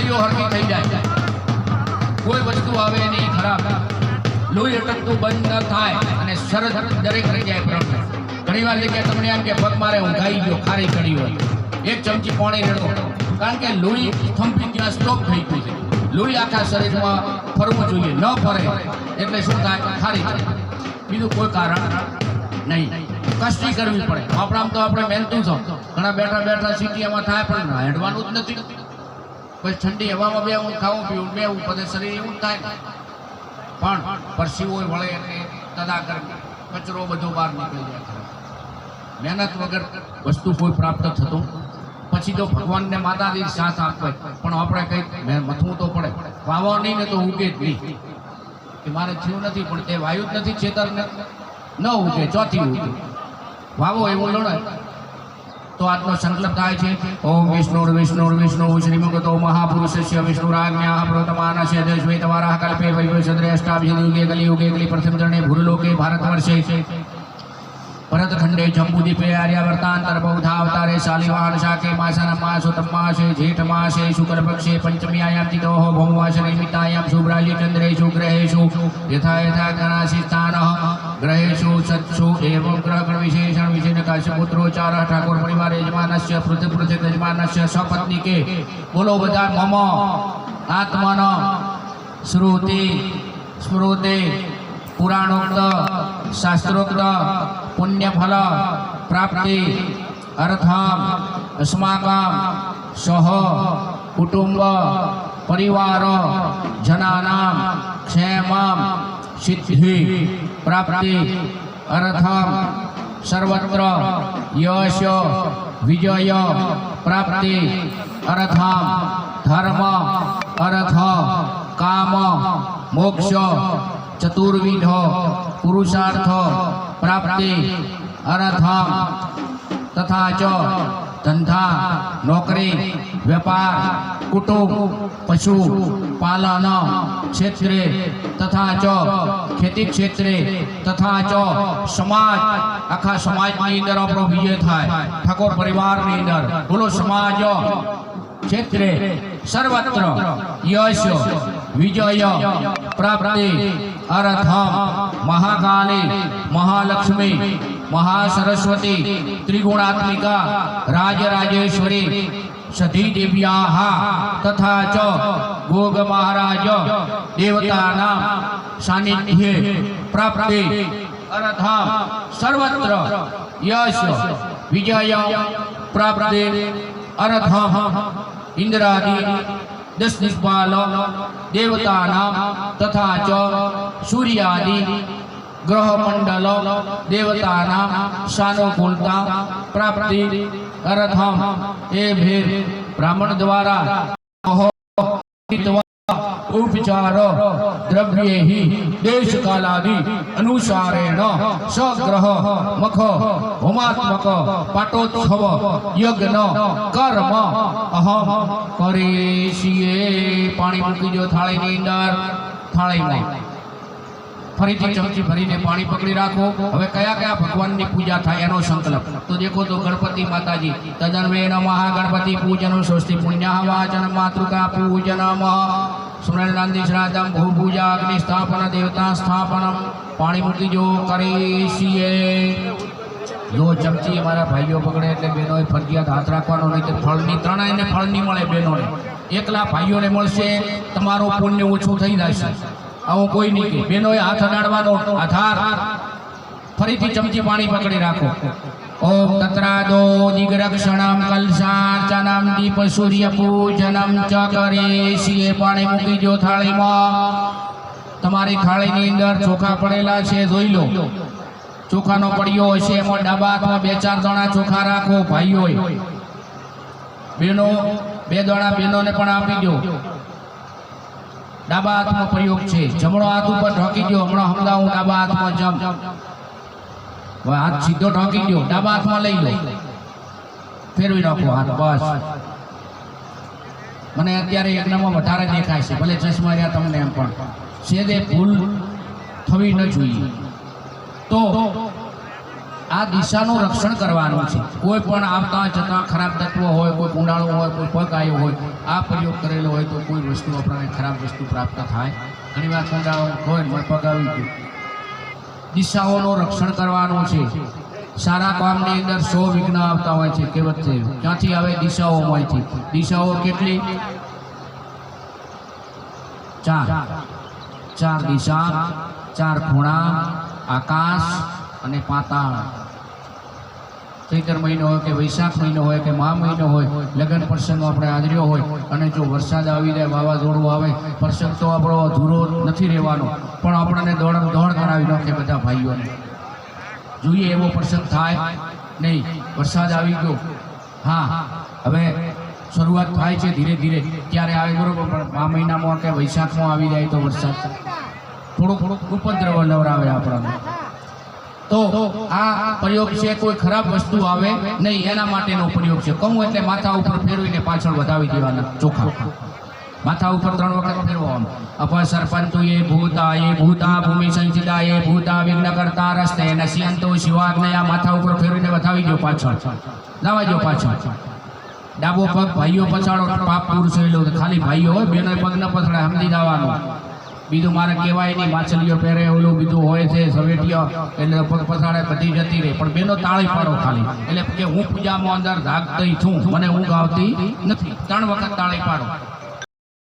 પેશીઓ હરકી થઈ જાય, કોઈ વસ્તુ આવે નહીં ખરાબ, લોહી અટકતું બંધ ન થાય અને સરસ દરેક જગ્યાએ પ્રગટે. ઘણી વાર જગ્યાએ તમને એમ કે પગ મારે ઊંઘાઈ ગયો, ખારી ચડી હોય, એક ચમચી પાણી રેડો, કારણ કે લોહી થંભી ત્યાં સ્ટોપ થઈ ગયું છે. લોહી આખા શરીરમાં ફરવું જોઈએ, ન ફરે એટલે શું થાય? ખારી થાય. બીજું કોઈ કારણ નહીં, કષ્ટી કરવી પડે. આપણામાં તો આપણે મહેનતું છો, ઘણા બેઠા બેઠા સિટીમાં થાય પણ હેડવાનું જ નથી. પછી ઠંડી હવામાં બે હું ખાવું પીવું બે પછી શરીર એવું જ થાય. પણ પરસીવો વળે એટલે તદાકર કચરો બધો બહાર નીકળી જાય. મહેનત વગર વસ્તુ કોઈ પ્રાપ્ત થતું પછી તો ભગવાનને માતાજી સાથ આપે, પણ આપણે કંઈક મથવું તો પડે. વાવો નહીં ને તો ઉગે જ નહીં. કે મારે થયું નથી પણ તે વાયુ જ નથી, છેતરને ન ઉગે, ચોથી ઉગે. વાવો એવું લડે તો આજનો સંકલ્પ થાય છે. ઓમ વિષ્ણુ વિષ્ણુ વિષ્ણુ શ્રીમુખતો મહાપુરુષસ્ય વિષ્ણુરાજ્ઞા પ્રતમાનસ્ય દ્વૈતવારાહ કલ્પે વૈવસ્યદ્રે અષ્ટાભ્યુગે કલિયુગે કલિ પ્રથમ ચરણે ભૂલોકે ભારતવર્ષે ભરતખંડે જંબુદીપે આર્યાવર્તાંતર બૌદ્ધાવતારે શાલિવાહન શાકે માસન માસોત્તમ માસે જેઠ માસે શુક્લ પક્ષે પંચમ્યાયામ તિથોઃ ભૌમવાસ નિમિત્તાયામ શુભ્રાજી ચંદ્રેષુ ગ્રહેષુ યથા યથા ગણાસી સ્થાનઃ ગ્રહેષુ સત્સુ એવં ગ્રહગણ વિશેષણ વિશેષ કાશ્યપુત્રોચાર ઠાકોર પરિવાર યજમાનસ્ય પૃથ્વી યજમાનસ્ય સપત્નિકે. બોલો બધા મમ આત્મન શ્રુતિ સ્મૃતિ પુરાણોક્ત શાસ્ત્રોક્ત પુણ્યફલ પ્રાપ્તિ અર્થમ અસ્માકમ સહ કુટુંબ પરિવાર જનાનામ ક્ષેમમ સિદ્ધિ પ્રાપ્તિ અર્થમ સર્વત્ર યશ વિજય પ્રાપ્તિ અર્થમ ધર્મ અર્થ કામ મોક્ષ ચતુર્વિધ પુરુષાર્થ પ્રાપ્તિ અર્થમ તથા ચ ધંધા નોકરી વેપાર કુટુંબ પશુ પાલન ક્ષેત્રે તથા ચ ખેતી ક્ષેત્રે તથા ચ સમાજ આખા સમાજની અંદર આપણો વિજય થાય. ઠાકોર પરિવારની અંદર બોલો સમાજ ક્ષેત્રે સર્વત્ર યશ વિજય પ્રાપ્તિ અર્થમ મહાકાલી મહાલક્ષ્મી મહાસરસ્વતી ત્રિગુણાત્મિકા રાજરાજેશ્વરી સધી દેવ્યાઃ તથા ચ ગોગ મહારાજ દેવતાનાં સાનિધ્યે પ્રાપ્તિ અર્થમ સર્વત્ર યશ વિજય પ્રાપ્તિ અર્થમ ઇન્દ્રાદિ દસ દિગ્પાલ દેવતાનાં તથા ચ સૂર્યાદિ ગ્રહમંડલ દેવતાનાં સાનુકૂળતા પ્રાપ્તિ અર્થમ એ ભેદ બ્રાહ્મણ દ્વારા ઉપચાર દ્રવ્યૈ દેશકાલાદિ અનુસારેણ સગ્રહ મખ હોમાત્મક પાટોત્સવ યજ્ઞ કર્મ અહમ કરીશીએ. પાણી મૂકી દો થાળીની અંદર. થાળીમાં ફરીથી ચમચી ભરીને પાણી પકડી રાખો. હવે કયા કયા ભગવાનની પૂજા થાય એનો સંકલ્પ તો દેખો તો ગણપતિ માતાજી તદન્વે નમઃ ગણપતિ પૂજન સ્વસ્તિ પુણ્ય વાચન માતૃકા પૂજનમ સ્મરણાંતિ શ્રાદ્ધમ ભૂ પૂજા અગ્નિ સ્થાપન દેવતા સ્થાપનમ. પાણી મૂકી જો કરીશીએ. જો ચમચી મારા ભાઈઓ પકડે એટલે બહેનોએ ફરજિયાત હાથ રાખવાનો, નહીં તો ફળની ત્રણેયને ફળ નહીં મળે. બહેનોને એકલા ભાઈઓને મળશે, તમારું પુણ્ય ઓછું થઈ જશે. આવું કોઈ નહીં કે બહેનોએ હાથ અડાડવાનો આધાર. ફરીથી ચમચી પાણી પકડી રાખો. ઓમ તત્રાદો દિગ્રક્ષણમ કલશાર્ચનમ દીપ સૂર્ય પૂજનમ ચ કરીશીએ. પાણી મૂકી દો થાળીમાં. તમારી થાળીની અંદર ચોખા પડેલા છે, જોઈ લો. ચોખાનો પડિયો હશે, એમાં ડાબા હાથમાં 2-4 દાણા ચોખા રાખો. ભાઈઓ બહેનો 2 દાણા બહેનોને પણ આપી દો. ડાબા હાથનો પ્રયોગ છે, જમણો હાથ ઉપર ઢોકી દો. હમણાં સમજાવું. ડાબા હાથમાં જમ, હાથ સીધો ઢોકી દો. ડાબા હાથમાં લઈ લો, ફેરવી નાખો હાથ. બસ. મને અત્યારે યજ્ઞમાં વધારે દેખાય છે, ભલે ચશ્મા રહ્યા તમને, એમ પણ સેદે ભૂલ થવી ન જોઈએ. તો આ દિશાનું રક્ષણ કરવાનું છે. કોઈ પણ આવતા જતા ખરાબ તત્વો હોય, કોઈ કુંડાળો હોય, કોઈ પગ આવ્યો હોય, આ પ્રયોગ કરેલો હોય તો કોઈ વસ્તુ આપણને ખરાબ વસ્તુ પ્રાપ્ત થાય. ઘણીવાર કુંડાળો હોય ને પગ આવી ગયો. દિશાઓનું રક્ષણ કરવાનું છે. સારા કામની અંદર 100 વિઘ્ન આવતા હોય છે, કહેવત છે. ક્યાંથી આવે? દિશાઓમાંથી. દિશાઓ કેટલી? 4 દિશા, 4 ખૂણા, આકાશ અને પાતાળ. ચૈત્ર મહિનો હોય કે વૈશાખ મહિનો હોય કે મહા મહિનો હોય, લગ્ન પ્રસંગ આપણે હાજર્યો હોય અને જો વરસાદ આવી જાય, વાવાઝોડું આવે, પ્રસંગ તો આપણો અધૂરો નથી રહેવાનો, પણ આપણને દોડ કરાવી નાખે બધા ભાઈઓને. જોઈએ એવો પ્રસંગ થાય નહીં. વરસાદ આવી ગયો, હા હવે શરૂઆત થાય છે ધીરે ધીરે, ત્યારે આવે બરોબર, પણ આ મહિનામાં કે વૈશાખમાં આવી જાય તો વરસાદ થોડુંક ઉપદ્રવ નવરાવે આપણને. તો આ પ્રયોગ છે, કોઈ ખરાબ વસ્તુ આવે નહીં એના માટેનો પ્રયોગ છે. કહું એટલે માથા ઉપર ફેરવીને પાછળ વધાવી દેવાના ચોખા. માથા ઉપર 3 વખત ફેરવવાનું. અપસર્પંતુ એ ભૂતા ભૂમિ સંચિતા એ ભૂતા વિઘ્ન કરતા રસ્તે નશ્યંતો શિવાગ્નયા. માથા ઉપર ફેરવીને વધાવી દો પાછળ, લાવા દો પાછળ. ડાબો પગ ભાઈઓ પછાડો, પાપ પુરુષો ખાલી ભાઈઓ હોય, બેનો પગ ન પછાડે, સમજી જવાનું. બીજું મારે કહેવાય નહીં, માછલીઓ પહેરે ઓલું બીજું હોય છે સવેટીઓ, એટલે પગ પછાડે બધી જતી રહે, પણ બેનો તાળી પાડો ખાલી. એટલે કે હું પૂજામાં અંદર ધાકતી છું, મને ઊંઘ આવતી નથી, 3 વખત તાળી પાડો.